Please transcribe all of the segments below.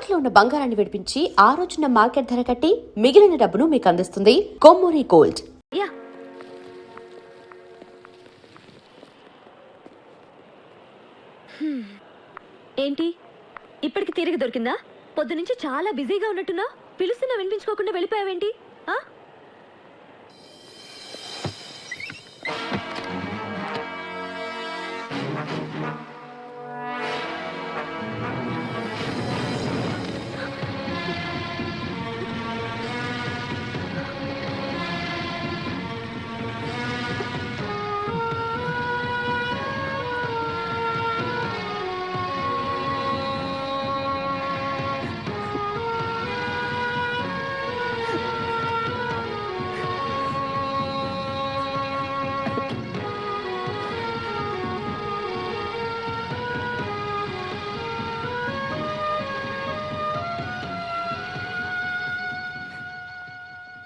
తాకట్లో ఉన్న బంగారాన్ని విడిపించి ఆ రోజున మార్కెట్ ధర కట్టి మిగిలిన డబ్బును మీకు అందిస్తుంది కొమ్మూరి గోల్డ్. ఏంటి ఇప్పటికి తిరిగి దొరికిందా? పొద్దునుంచి చాలా బిజీగా ఉన్నట్టున్నా, పిలుస్తున్నా వినిపించుకోకుండా వెళ్ళిపోయావేంటి?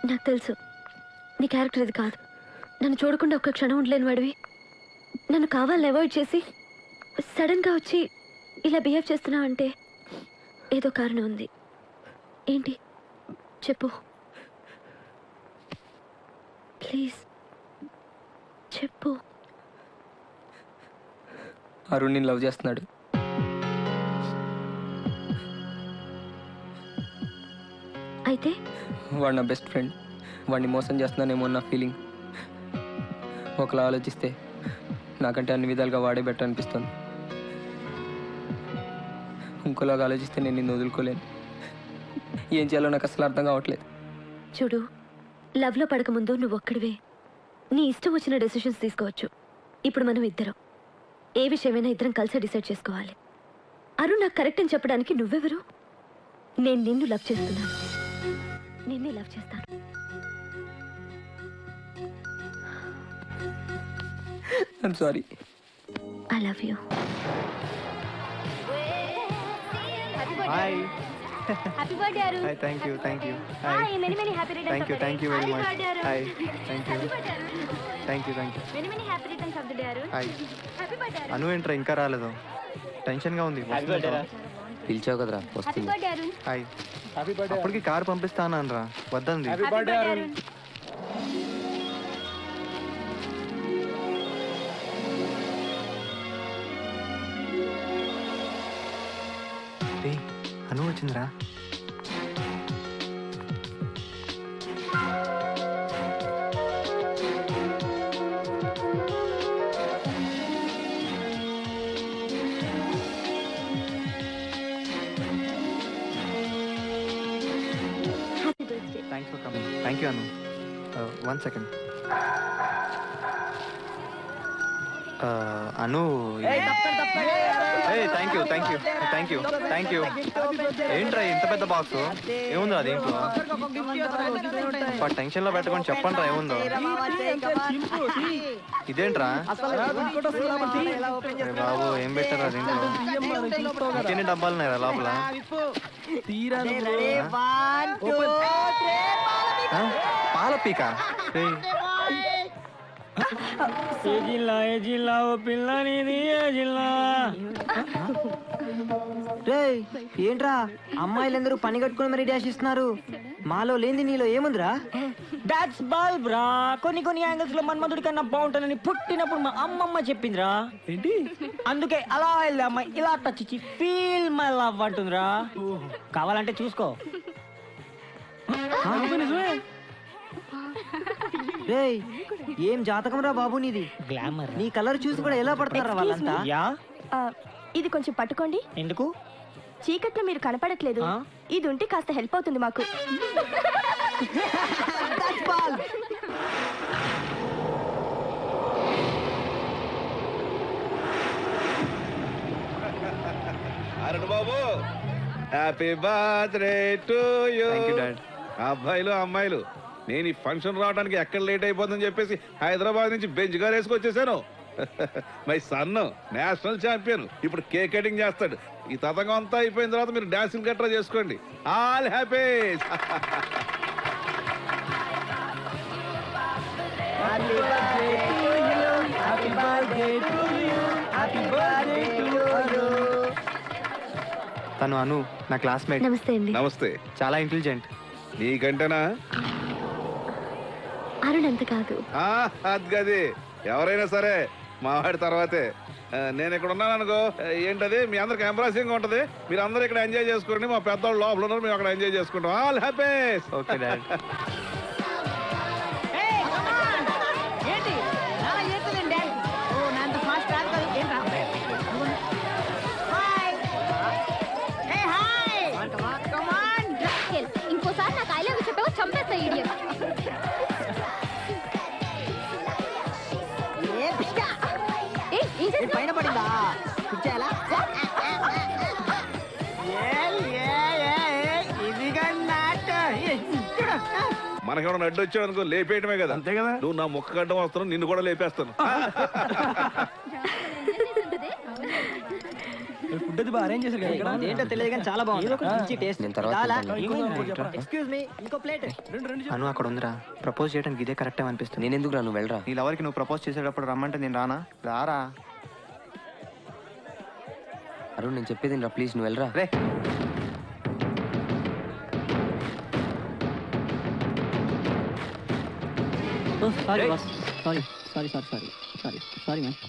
నాకు తెలుసు నీ క్యారెక్టర్ ఇది కాదు. నన్ను చూడకుండా ఒక్క క్షణం ఉండలేని వాడివి. నన్ను కావాలని అవాయిడ్ చేసి సడన్గా వచ్చి ఇలా బిహేవ్ చేస్తున్నావంటే ఏదో కారణం ఉంది. ఏంటి చెప్పు, ప్లీజ్ చెప్పు. అరుణ్ నేను లవ్ చేస్తున్నాడు. అయితే వాడు నా బెస్ట్ ఫ్రెండ్. వాడిని మోసం చేస్తున్నానేమో నా ఫీలింగ్. ఒకలా ఆలోచిస్తే నాకంటే అన్ని విధాలుగా వాడే బెటర్ అనిపిస్తుంది. ఇంకోలాగా ఆలోచిస్తే నేను నిన్ను వదులుకోలేను. ఏం చేయాలో నాకు అసలు అర్థం కావట్లేదు. చూడు, లవ్లో పడకముందు నువ్వు ఒక్కడివే నీ ఇష్టం వచ్చిన డెసిషన్స్ తీసుకోవచ్చు. ఇప్పుడు మనం ఇద్దరం ఏ విషయమైనా ఇద్దరం కలిసి డిసైడ్ చేసుకోవాలి. అరుణ్ నాకు కరెక్ట్ అని చెప్పడానికి నువ్వెవరు? నేను నిన్ను లవ్ చేస్తున్నాను, నిన్నే లవ్ చేస్తాను. I'm sorry. I love you. Hi. Happy birthday Arun. Hi, thank you. Hi, many happy returns of the day. Thank you very much. Happy birthday Arun. Hi, thank you. Happy birthday Arun. Thank you. Many happy returns of the day Arun. Hi. Happy birthday Arun. అను ఏంట్రా ఇంకా రాలేదు? టెన్షన్గా ఉంది. పిలిచావు కదరా, Happy వస్తుంది. birthday Arun. Hi. అప్పటికి car పంపిస్తానరా, వద్దంది. Happy birthday Arun. అను వచ్చిందిరా. Happy birthday. Thanks for coming. Thank you Anu. 1 second. Anu thank you. ఏంట్రా ఇంత పెద్ద బాక్స్? ఏముంది అది ఇంట్లో? టెన్షన్ లో పెట్టుకొని చెప్పండి రా ఏముందో. ఇదేంట్రా బాబు, ఏం పెట్టారు అది ఇంట్లో? ఇంకెన్ని డబ్బాలు ఉన్నాయా లోపల? పాల పీక. ఏంట్రా అమ్మాయిలందరూ పని కట్టుకుని మరి డాష్ ఇస్తున్నారు? మాలో లేని నీలో ఏముందిరా? దాట్స్ బల్బ్ రా. కొన్ని యాంగిల్స్ లో మన్మధుడి కన్నా బాగుంటానని పుట్టినప్పుడు మా అమ్మమ్మ చెప్పిందిరా. ఏంటి? అందుకే అలా వెళ్ళి అమ్మాయి ఇలా టచ్ ఇచ్చి ఫీల్ మై లవ్ అంటుందిరా. కావాలంటే చూసుకో. రేయ్, ఏం జాతకం రా బాబు నీది. గ్లామర్. నీ కలర్ చూసి కూడా ఎలా పడతారా వాళ్ళంతా? ఇది కొంచెం పట్టుకోండి. ఎందుకు? చీకట్లో మీరు కనపడట్లేదు, ఇది ఉంటే కాస్త హెల్ప్ అవుతుంది మాకు. అరుణ్ బాబు, హ్యాపీ బర్త్డే టు యూ. అబ్బాయిలు అమ్మాయిలు, నేను ఈ ఫంక్షన్ రావడానికి ఎక్కడ లేట్ అయిపోతుందని చెప్పేసి హైదరాబాద్ నుంచి బెంచ్ గారు వేసుకొచ్చేసాను. మై సన్ నేషనల్ ఛాంపియన్, ఇప్పుడు కేక్ కటింగ్ చేస్తాడు. ఈ తతంగం అంతా అయిపోయిన తర్వాత మీరు డాన్సింగ్ గట్రా చేసుకోండి. All happy. తను అను, నా క్లాస్మేట్. నమస్తే అండి. నమస్తే. చాలా ఇంటెలిజెంట్. నీకంటేనా? అరుణ్ అంత కాదు. అది గది ఎవరైనా సరే మావాడి తర్వాతే. నేను ఇక్కడ ఉన్నాను అనుకో, ఏంటది మీ అందరికి ఎంబ్రాసింగ్ ఉంటది. మీరు అందరూ ఇక్కడ ఎంజాయ్ చేసుకోండి, మా పెద్దవాళ్ళు లోపల ఉన్నారు, మేము అక్కడ ఎంజాయ్ చేసుకుంటాం. All happies. Okay dad. ఇంకోసారి నాకు ఐ లవ్ యు చెప్పావో చంపేస్తా ఇడియట్. పైన పడిందా? కూర్చోాలా? మనకేమన్నా అడ్డు వచ్చావు అనుకో, లేపేయటమే కదా. అంతే కదా. నువ్వు నా ముక్క గడ్డం వస్తాను, నిన్ను కూడా లేపేస్తాను. ఫుడ్ అది బాగా అరేంజ్ చేశారు కదా. ఏంటో తెలియదు కానీ చాలా బాగుంది. మంచి టేస్ట్. నేను తర్వాత ఎక్స్క్యూజ్ మీ, ఇంకో ప్లేట్. అను అక్కడ ఉందిరా. ప్రపోజ్ చేయడానికి ఇదే కరెక్ట్ అనిపిస్తుంది. నేను ఎందుకు రా, నువ్వు వెళ్ళరా. నీ లవర్కి నువ్వు ప్రపోజ్ చేసేటప్పుడు రమ్మంటే నేను రానా? రారా అరుణ్, నేను చెప్పేది రా, ప్లీజ్ నువ్వు వెళ్ళరా. రే. Sorry boss, sorry sorry sorry sorry sorry sorry ma'am.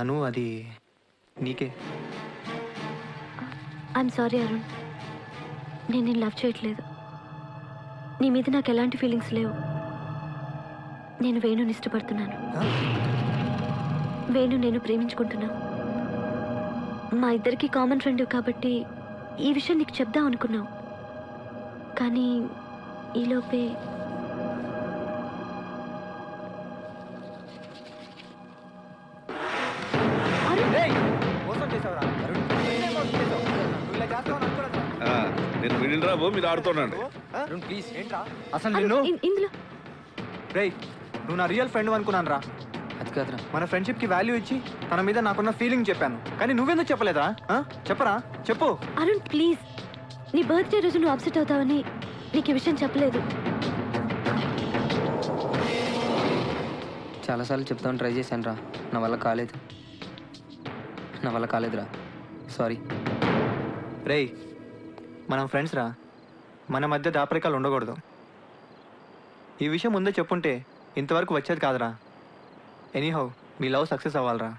Anu, అది నీకే. ఐఎమ్ సారీ అరుణ్, నేను నేను లవ్ చేయట్లేదు. నీ మీద నాకు ఎలాంటి ఫీలింగ్స్ లేవు. నేను వేణుని ఇష్టపడుతున్నాను. వేణు నేను ప్రేమించుకుంటున్నాను. మా ఇద్దరికి కామన్ ఫ్రెండ్ కాబట్టి ఈ విషయం నీకు చెప్దాం అనుకున్నావు. కానీ ఈలోపే నేను మిడిల్ రాబో, మీరు ఆడుతున్నాండి. ప్లీజ్. ఏంట్రా అసలు నిన్ను? ఇందులో రేయ్, నువ్వు నా రియల్ ఫ్రెండ్ అనుకున్నాను రా. అది కాదురా. మన ఫ్రెండ్షిప్ కి వాల్యూ ఇచ్చి తన మీద నాకున్న ఫీలింగ్ చెప్పాను, కానీ నువ్వెందుకు చెప్పలేదా? చెప్పరా, చెప్పు. అరుణ్ ప్లీజ్, నీ బర్త్డే రోజు నువ్వు అప్సెట్ అవుతావని నీకు ఈ విషయం చెప్పలేదు. చాలాసార్లు చెప్తామని ట్రై చేశాను రా, నా వల్ల కాలేదురా. సారీ. రేయ్, మనం ఫ్రెండ్స్ రా, మన మధ్య దాపరికాలు ఉండకూడదు. ఈ విషయం ముందే చెప్పుంటే ఇంతవరకు వచ్చేది కాదురా. ఎనీహౌ, మీ లవ్ సక్సెస్ అవ్వాలరా.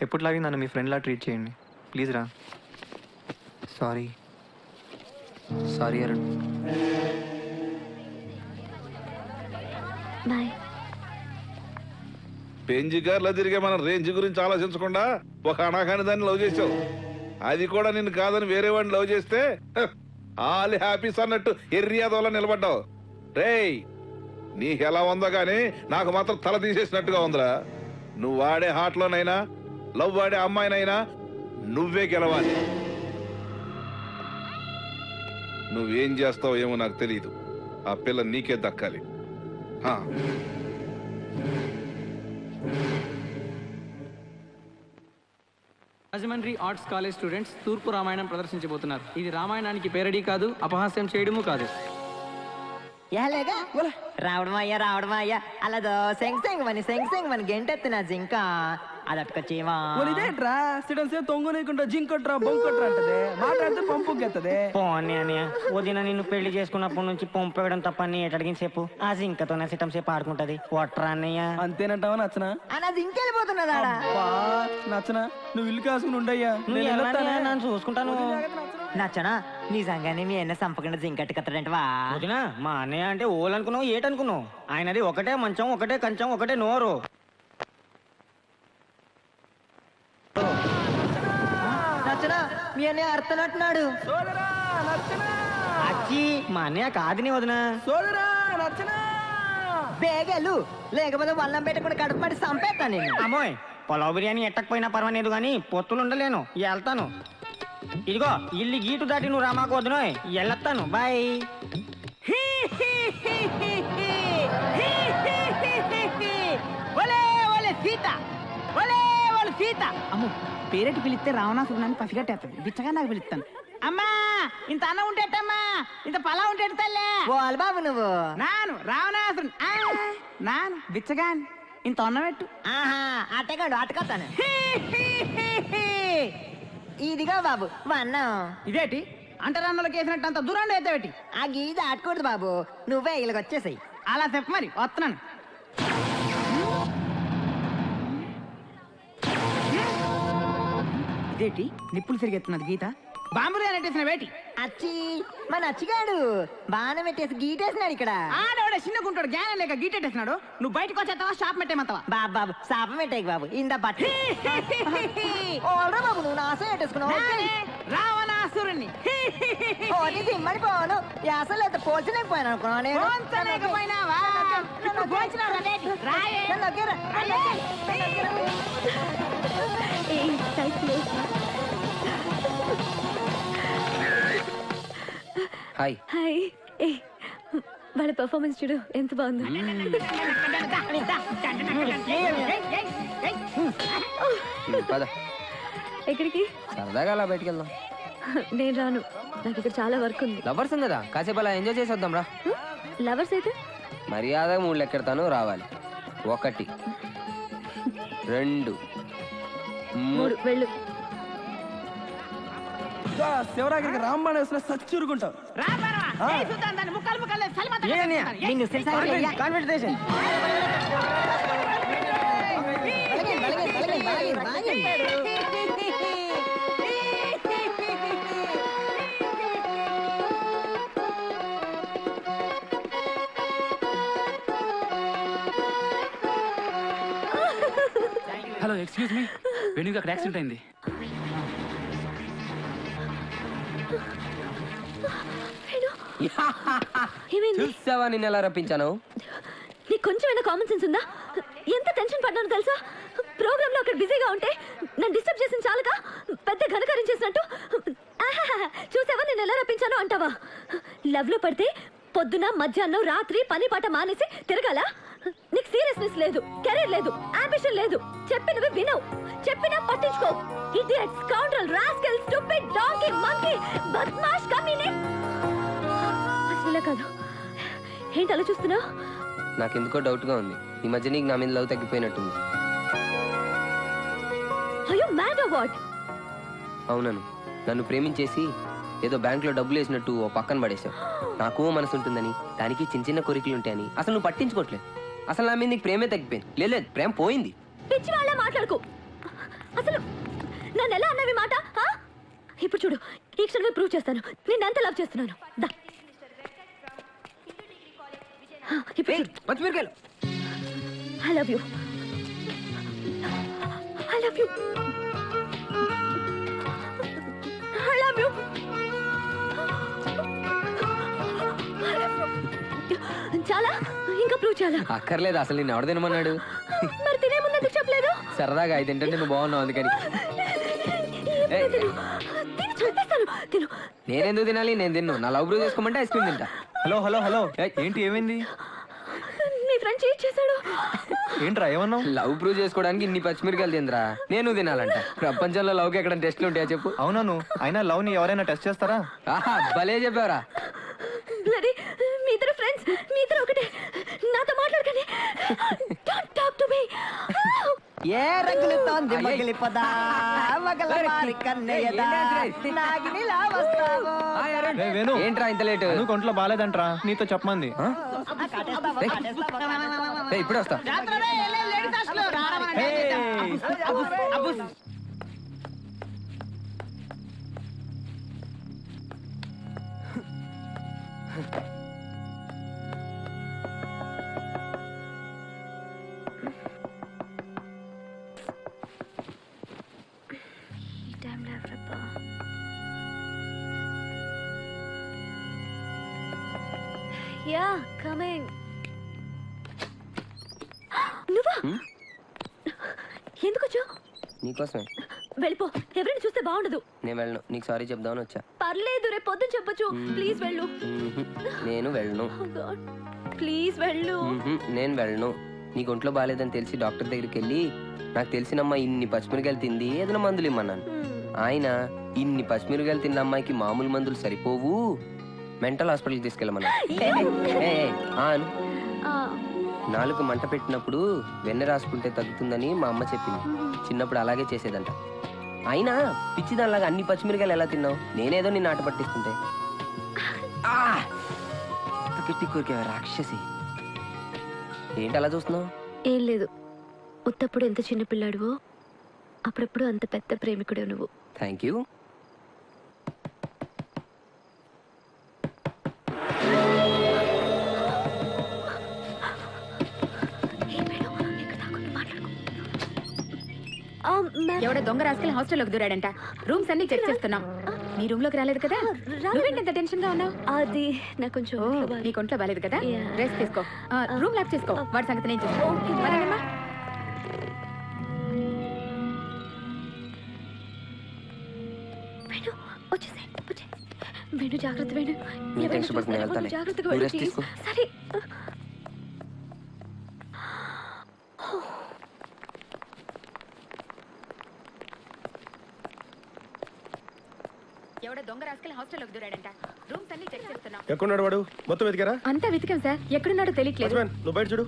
ఎప్పటిలాగే నన్ను మీ ఫ్రెండ్లా ట్రీట్ చేయండి ప్లీజ్ రా. సారీ అరుణ్. బాయ్. పెంజిగారులో తిరిగే మన రేంజ్ గురించి ఆలోచించకుండా ఒక అనాకాని దాన్ని లవ్ చేసావు. అది కూడా నిన్ను కాదని వేరే వాడిని లవ్ చేస్తే ఆల్ హ్యాపీస్ అన్నట్టు ఎర్రియాదోలా నిలబడ్డావు. రేయ్, నీకు ఎలా ఉందో గానీ నాకు మాత్రం తల తీసేసినట్టుగా ఉందిరా. నువ్వు వాడే హాట్లోనైనా లవ్ వాడే అమ్మాయినైనా నువ్వే గెలవాలి. నువ్వేం చేస్తావో ఏమో నాకు తెలియదు. ఆ పిల్ల నీకే దక్కాలి. రాజమండ్రి ఆర్ట్స్ కాలేజ్ స్టూడెంట్స్ తూర్పు రామాయణం ప్రదర్శించబోతున్నారు. ఇది రామాయణానికి పేరడీ కాదు, అపహాస్యం చేయడము కాదు. రావడం అయ్యా అలాదో సెంగ్ మని గెంటెత్తిన జింక అదట్టుకొచ్చేవా ఇదేంట్రా సిడన్సే తొంగునీకుంటా జింకొట్రా బొంకొట్రా అంటది, మాట్లాడితే పంపు గెత్తదే. పోనీ అని వదిన నిన్ను పెళ్లి చేసుకున్నప్పటి నుంచి పంపేయడం తప్ప నీ ఎటడిగిన సేపు ఆ జింకతోనే సిటం సేపు ఆడుకుంటది. పొట్రా అన్నయ్య అంతేనంటావా? నచ్చనా? అన్నది ఇంకెళ్ళిపోతున్నదా? నచ్చనా? నువ్వు ఇల్లు కాసుకుని ఉండయ్యా, నన్ను చూసుకుంటాను. నచ్చనా? నిజంగానే మీ అన్న సంపకుండా జింకట్టు కత్తడంటవా? వదినా, మా అన్నయ్య అంటే ఓలనుకున్నావు ఏటనుకున్నావు? ఆయనది ఒకటే మంచం, ఒకటే కంచం, ఒకటే నోరు. నచ్చనా? మీ అన్నయ్య అర్థనట్టున్నాడు. అచ్చి, మా అన్నయ్య కాదుని వదినా. బేగలు లేకపోతే వల్లం పెట్టకుండా కడుపు పడి చంపేస్తాను నేను. అమ్మోయ్, పొలావ్ బిర్యానీ ఎట్టకపోయినా పర్వాలేదు కానీ పొత్తులు ఉండలేను, వెళ్తాను. ఇదిగో ఇల్లు గీటు దాటి నువ్వు రామాకు వద్దును వెళ్ళొస్తాను బాయ్ సీత సీత అమ్ము పేరెట్టి పిలిస్తే రావణాసురుడు అని పసిగట్టేస్తాడు బిచ్చగా నాకు పిలుస్తాను అమ్మా ఇంత అన్నం ఉంటేటమ్మా ఇంత పలా ఉంటే తల్లే ఓ బాబు నువ్వు నాను రావణాసురుడు నాను బిచ్చగాన్ ఇంత అన్నం పెట్టు ఆహా అట్టగాడు అట్టకొస్తాను ఇదిగో బాబు వన్నం ఇదేటి అంటరాన్నులకు వేసినట్టు అంత దూరం ఎత్తబెట్టి ఆ గీత ఆటకూడదు బాబు నువ్వే ఇళ్ళకి వచ్చేసాయి అలా చెప్పు మరి వస్తున్నాను ఇదేటి నిప్పులు తిరిగెత్తున్నది గీత బాంబులు అనేటేసిన వేటి అచ్చి మన అచ్చిగాడు బాణం పెట్టేసి గీటేసినాడు ఇక్కడ ఆడవాడే చిన్నకుంటాడు జ్ఞానం లేక గీటెట్టేసినాడు నువ్వు బయటకు వచ్చేస్తావా షాప్ పెట్టేమంతావా బాబు బాబు శాపం పెట్టేకి బాబు ఇంద పట్టు ఓల్రా బాబు నువ్వు నాశనం పెట్టేసుకున్నావు రావణాసురుణ్ణి దిమ్మడి పోను అసలు అయితే పోల్చలేకపోయాను అనుకున్నాను నేను. పోల్చలేకపోయినావా? ఇప్పుడు పోల్చినావు రా రేటి. రాయే. నన్ను నొక్కేరా. హాయ్. హాయ్ ఏ వాళ్ళ పర్ఫార్మెన్స్ చూడు ఎంత బాగుందో. పద ఎక్కడికి? సరదాగా అలా బయటికి వెళ్దాం. నేను రాను, నాకు ఇక్కడ చాలా వర్క్ ఉంది. లవర్స్ కదా, కాసేపు అలా ఎంజాయ్ చేసి వద్దాం రా. లవర్స్ అయితే మర్యాదగా 3 ఎక్కడతాను రావాలి. 1 2 3 వెళ్ళు. శివరాగిరికి రాంబాణ సచ్చూరుకుంటావు. హలో ఎక్స్క్యూజ్ మీ, వెనుక అక్కడ యాక్సిడెంట్ అయింది. చూసావా నిన్ను ఎలా రప్పించాను? నీకు కొంచెమైనా కామన్ సెన్స్ ఉందా? ఎంత టెన్షన్ పడ్డాను తెలుసా? ప్రోగ్రామ్ లో అక్కడ బిజీగా ఉంటే నన్ను డిస్టర్బ్ చేసిన చాలుగా పెద్ద ఘనకార్యం చేసినట్టు. చూసావా నేను ఎలా రప్పించానో అంటావా? లవ్ లో పడితే పొద్దున మధ్యాహ్నం రాత్రి పని పాట మానేసి తిరగాల? నీకు సీరియస్నెస్ లేదు, కెరీర్ లేదు, అంబిషన్ లేదు. చెప్పినవి వినవు, చెప్పినా పట్టించుకో. Idiot, scoundrel, rascal, stupid, donkey, monkey, బద్మాష్, కమీనే. అసలు కాదు. ఏంటి అలా చూస్తున్నావు? నాకెందుకో డౌట్ గా ఉంది. ఈ మధ్య నీకు నా మీద లవ్ తగ్గిపోయినట్టుంది. అయ్యో మ్యాడ్ వాట్? అవునను, నన్ను ప్రేమించేసి ఏదో బ్యాంక్ లో డబ్బులు వేసినట్టు ఓ పక్కన పడేశావు. నాకు మనసు ఉంటుందని, దానికి చిన్న చిన్న కోరికలు ఉంటాయని అసలు నువ్వు పట్టించుకోవట్లేదు. అసలు నా మీద నీకు ప్రేమే తగ్గిపోయింది. లేదు, ప్రేమ పోయింది. పిచ్చి వాళ్ళ మాట్లాడుకో. అసలు నన్ను ఎలా అన్నవి మాట? ఇప్పుడు చూడు, ఈ క్షణమే ప్రూవ్ చేస్తాను నేను ఎంత లవ్ చేస్తున్నాను. దా I love you, I love you, I love you. చాలా ఇంకా ప్రూవ్ చాలా? అక్కర్లేదు. అసలు నేను ఎవరు తినమన్నాడు? మరి తినే ముందు ఎందుకు చెప్పలేదు? సరదాగా అయితే ఏంటంటే నువ్వు బాగున్నావు అందుకని. తిను. నేనెందుకు తినాలి? నేను తిన్ను. నా లవ్ ప్రూవ్ చేసుకోమంటే ఐస్ క్రీమ్ తింటా. హలో హలో హలో ఏంటి ఏమైంది? నీ ఫ్రెండ్ చీట్ చేశాడు. ఏంట్రా ఏమన్నావు? లవ్ ప్రూవ్ చేసుకోవడానికి ఇన్ని పచ్చిమిరకాయలు తిందిరా. నేను తినాలంట. ప్రపంచంలో లవ్కి ఎక్కడ టెస్ట్లు ఉంటాయా చెప్పు? అవునాను, అయినా లవ్ ని ఎవరైనా టెస్ట్ చేస్తారా? ఆహా, భలే చెప్పావరా. మీ ఇద్దరు ఫ్రెండ్స్, మీ ఇద్దరు ఒకటే. నాతో మాట్లాడకండి. Don't talk to me. ఏ రగులుతోంది మగిలిపదా మగల వారి కన్నయ్యదా నాగినిలా వస్తావో. ఏంట్రా ఇంత లేట్? నువ్వు కొంట్లో బాగాలేదంట్రా, నీతో చెప్పమంది. ఇప్పుడే వస్తా. Yeah coming. నువ్వా? ఎందుకు వచ్చావు? నీకోసమే. వెళ్ళిపో, ఎవరైనా చూస్తే బాగుండదు. నేను వెళ్ళను, నీకు సారీ చెప్దామని వచ్చా. పర్లేదు, రేపు పొద్దున చెప్పొచ్చు. ప్లీజ్ వెళ్ళు. నేను వెళ్ళను. ప్లీజ్ వెళ్ళు. నేను వెళ్ళను. నీకు ఒంట్లో బాగాలేదని తెలిసి డాక్టర్ దగ్గరికి వెళ్ళి నాకు తెలిసినమ్మ ఇన్ని పచ్చిమిరకాయలు తింది, ఏదైనా మందులు ఇమ్మన్నాను. ఆయన ఇన్ని పచ్చిమిరకాయలు తిన్న అమ్మాయికి మామూలు మందులు సరిపోవు, మెంటల్ హాస్పిటల్కి తీసుకెళ్ళమన్నా. నాలుగు మంట పెట్టినప్పుడు వెన్నె రాసుకుంటే తగ్గుతుందని మా అమ్మ చెప్పింది. చిన్నప్పుడు అలాగే చేసేదంట. అయినా పిచ్చిదానిలాగా అన్ని పచ్చిమిరకాయలు ఎలా తిన్నావు? నేనేదో నిన్ను ఆట పట్టిస్తుంటే. గట్టి కోరిక రాక్షసి. ఏంటి అలా చూస్తున్నావు? ఏం లేదు, ఉత్తప్పుడు ఎంత చిన్న పిల్లాడువో అప్పుడప్పుడు అంత పెద్ద ప్రేమికుడు నువ్వు. Thank you. ఎవడో దొంగ రాసుకెళ్ళి హాస్టల్లోకి దూరాడంట. రూమ్స్ అన్ని చెక్ చేస్తున్నాం. నీ రూమ్ లోకి రాలేదు కదా? నువ్వేంటి ఎంత టెన్షన్ గా ఉన్నావు? అది నాకు కొంచెం నీకు ఒంట్లో బాలేదు కదా? రెస్ట్ తీసుకో, రూమ్ లాక్ చేసుకో. వాడి సంగతి నేను చూస్తాను. వేణు జాగ్రత్త. వేణు జాగ్రత్తగా నువ్వు రెస్ట్ తీసుకో. సరే. ఎవడో దొంగ రాసుకెళ్ళి హాస్టల్లోకి దూరాడంట. రూమ్స్ అన్ని చెక్ చేస్తున్నాం. ఎక్కడున్నాడు వాడు? మొత్తం వెతికారా? అంతా వెతికాం సార్, ఎక్కడున్నాడో తెలియట్లేదు. నువ్వు బయట చూడు.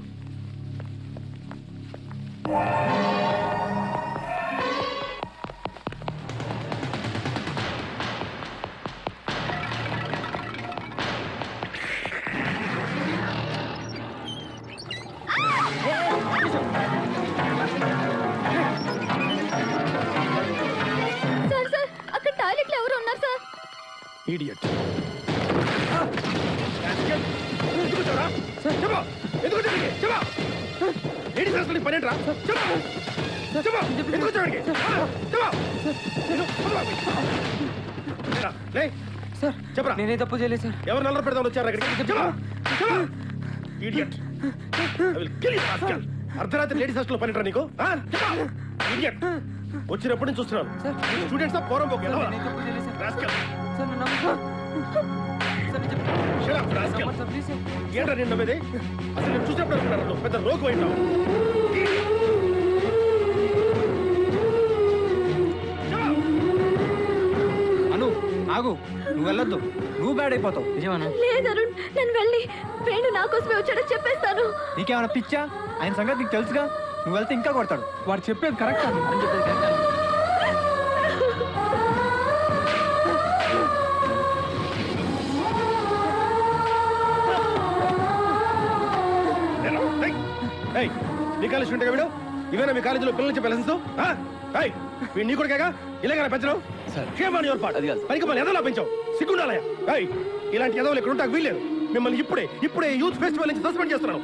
సార్ సార్, అక్కడ టాయిలెట్ లో ఎవరు ఉన్నారు సార్? ఇడియట్. చెప్పరా? నేనే తప్పు చేయలేదు సార్. ఎవరు నల్లర పెడతాను వచ్చారు అక్కడికి? ఇడియట్. అర్ధరాత్రి లేడీస్ హాస్టల్ పనిట్రా నీకు? ఇడియట్. వచ్చినప్పుడు నేను చూస్తున్నాను. స్టూడెంట్స్ పోరం పోకే. ఏంట్రా నేను నమ్మేది? అసలు నేను చూసినప్పుడు అనుకున్నాను పెద్ద రోగు అయినావు. అను ఆగు, నువ్వు వెళ్ళొద్దు, నువ్వు బ్యాడ్ అయిపోతావు. నిజమన్నా? లేదు అరుణ్, నేను వెళ్ళి వేణు నా కోసమే వచ్చాడని చెప్పేస్తాను. నీకేమైనా పిచ్చా? ఆయన సంగతి నీకు తెలుసుగా. నువ్వు వెళ్తే ఇంకా కొడతాడు. వాడు చెప్పేది కరెక్ట్ అని చెప్పేది కరెక్ట్. నీ కాలేజ్ ఉంటే వీడు ఇవేనా మీ కాలేజీలో పిల్లలు చెప్పే లెసన్స్? వీడు నీ కొడుకేగా ఇలాగ పెంచడం? పనికి మళ్ళీ ఎదవలా పెంచావు, సిగ్గుండాలయ్యా. ఇలాంటి ఎదవలు ఇక్కడ ఉంటాకు వీల్లేదు. మిమ్మల్ని ఇప్పుడే యూత్ ఫెస్టివల్ నుంచి సస్పెండ్ చేస్తున్నాను.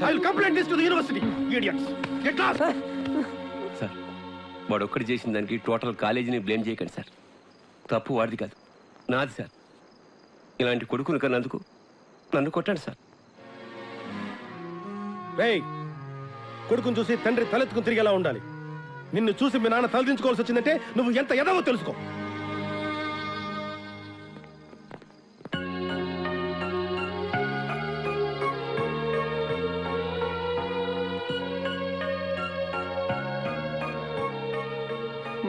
I will complaint this to the university. Idiots. Get lost. Sir, వాడు ఒక్కడి చేసిన దానికి టోటల్ కాలేజీని బ్లేమ్ చేయకండి సార్. తప్పు వాడిది కాదు, నాది సార్. ఇలాంటి కొడుకుని కన్నందుకు నన్ను కొట్టండి సార్. కొడుకుని చూసి తండ్రి తలెత్తుకుని తిరిగేలా ఉండాలి. నిన్ను చూసి మీ నాన్న తలదించుకోవాల్సి వచ్చిందంటే నువ్వు ఎంత ఎదవో తెలుసుకో.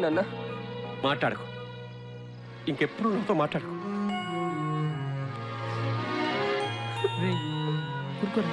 నాన్న మాట్లాడకు, ఇంకెప్పుడు నాతో మాట్లాడకు. ఊరుకోరా.